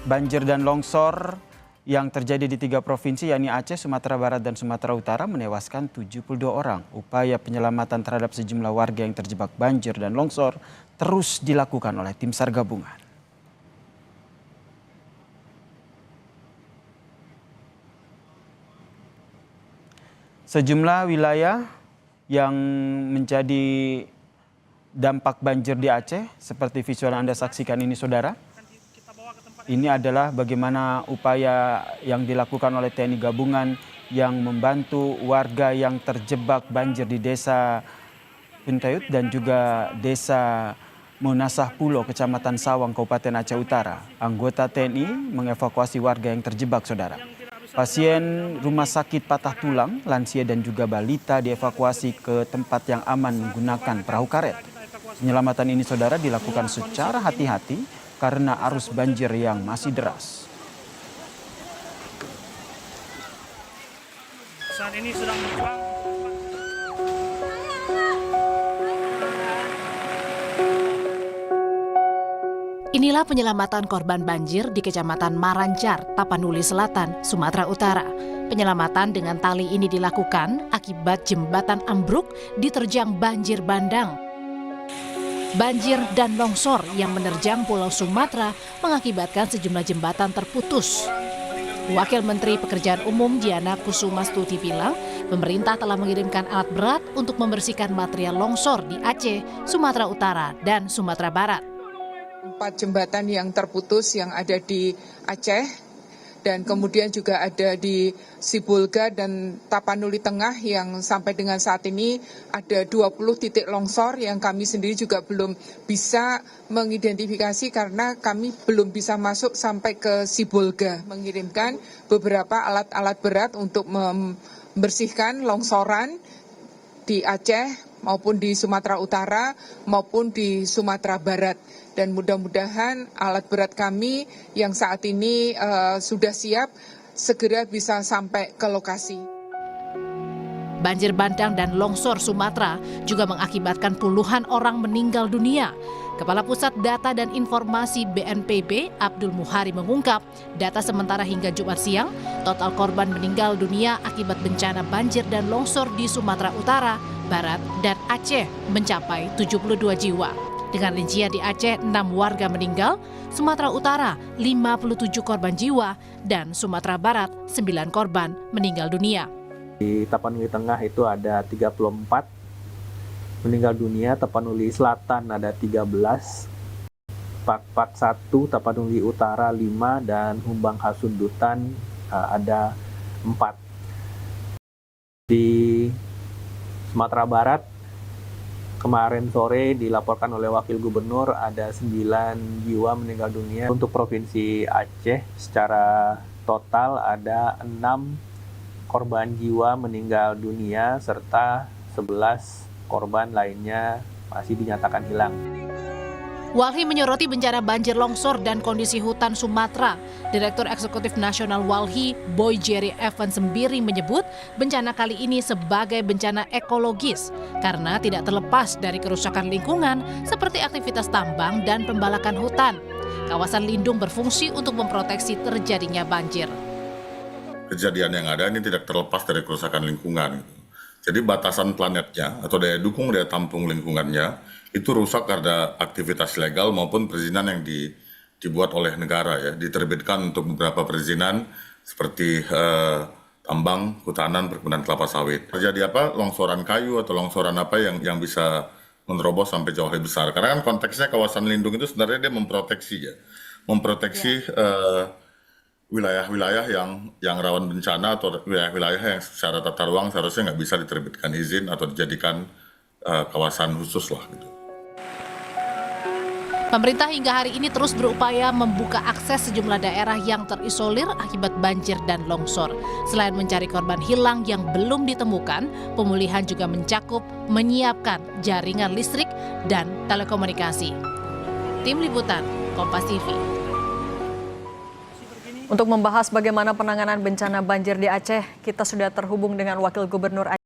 Banjir dan longsor yang terjadi di 3 provinsi yakni Aceh, Sumatera Barat, dan Sumatera Utara menewaskan 72 orang. Upaya penyelamatan terhadap sejumlah warga yang terjebak banjir dan longsor terus dilakukan oleh tim SAR gabungan. Sejumlah wilayah yang menjadi dampak banjir di Aceh, seperti visual yang Anda saksikan ini, saudara. Ini adalah bagaimana upaya yang dilakukan oleh TNI Gabungan yang membantu warga yang terjebak banjir di Desa Puntayut dan juga Desa Monasah Pulo, Kecamatan Sawang, Kabupaten Aceh Utara. Anggota TNI mengevakuasi warga yang terjebak, saudara. Pasien rumah sakit patah tulang, lansia dan juga balita dievakuasi ke tempat yang aman menggunakan perahu karet. Penyelamatan ini, saudara, dilakukan secara hati-hati karena arus banjir yang masih deras. Saat ini sedang berjuang. Inilah penyelamatan korban banjir di Kecamatan Marancar, Tapanuli Selatan, Sumatera Utara. Penyelamatan dengan tali ini dilakukan akibat jembatan ambruk diterjang banjir bandang. Banjir dan longsor yang menerjang Pulau Sumatera mengakibatkan sejumlah jembatan terputus. Wakil Menteri Pekerjaan Umum Diana Kusumastuti bilang, pemerintah telah mengirimkan alat berat untuk membersihkan material longsor di Aceh, Sumatera Utara, dan Sumatera Barat. 4 jembatan yang terputus yang ada di Aceh, dan kemudian juga ada di Sibolga dan Tapanuli Tengah yang sampai dengan saat ini ada 20 titik longsor yang kami sendiri juga belum bisa mengidentifikasi karena kami belum bisa masuk sampai ke Sibolga. Mengirimkan beberapa alat-alat berat untuk membersihkan longsoran di Aceh maupun di Sumatera Utara maupun di Sumatera Barat. Dan mudah-mudahan alat berat kami yang saat ini sudah siap segera bisa sampai ke lokasi. Banjir bandang dan longsor Sumatera juga mengakibatkan puluhan orang meninggal dunia. Kepala Pusat Data dan Informasi BNPB, Abdul Muhari, mengungkap, data sementara hingga Jumat siang, total korban meninggal dunia akibat bencana banjir dan longsor di Sumatera Utara, Barat, dan Aceh mencapai 72 jiwa. Dengan rincian di Aceh 6 warga meninggal, Sumatera Utara 57 korban jiwa, dan Sumatera Barat 9 korban meninggal dunia. Di Tapanuli Tengah itu ada 34 meninggal dunia, Tapanuli Selatan ada 13, Pakpak 1, Tapanuli Utara 5, dan Humbang Hasundutan ada 4. Di Sumatera Barat, kemarin sore dilaporkan oleh Wakil Gubernur ada 9 jiwa meninggal dunia. Untuk Provinsi Aceh secara total ada 6 korban jiwa meninggal dunia serta 11 korban lainnya masih dinyatakan hilang. Walhi menyoroti bencana banjir longsor dan kondisi hutan Sumatera. Direktur Eksekutif Nasional Walhi, Boy Jerry Evans Sembiri, menyebut bencana kali ini sebagai bencana ekologis karena tidak terlepas dari kerusakan lingkungan seperti aktivitas tambang dan pembalakan hutan. Kawasan lindung berfungsi untuk memproteksi terjadinya banjir. Kejadian yang ada ini tidak terlepas dari kerusakan lingkungan. Jadi batasan planetnya atau daya dukung, daya tampung lingkungannya itu rusak karena aktivitas legal maupun perizinan yang dibuat oleh negara, ya, diterbitkan untuk beberapa perizinan seperti tambang, hutanan, perkebunan kelapa sawit. Terjadi apa? Longsoran kayu atau longsoran apa yang bisa menerobos sampai jauh lebih besar. Karena kan konteksnya kawasan lindung itu sebenarnya dia memproteksi, ya, memproteksi wilayah-wilayah yang rawan bencana atau wilayah-wilayah yang secara tata ruang seharusnya nggak bisa diterbitkan izin atau dijadikan kawasan khusus lah gitu. Pemerintah hingga hari ini terus berupaya membuka akses sejumlah daerah yang terisolir akibat banjir dan longsor. Selain mencari korban hilang yang belum ditemukan, pemulihan juga mencakup menyiapkan jaringan listrik dan telekomunikasi. Tim Liputan, Kompas TV. Untuk membahas bagaimana penanganan bencana banjir di Aceh, kita sudah terhubung dengan Wakil Gubernur Aceh.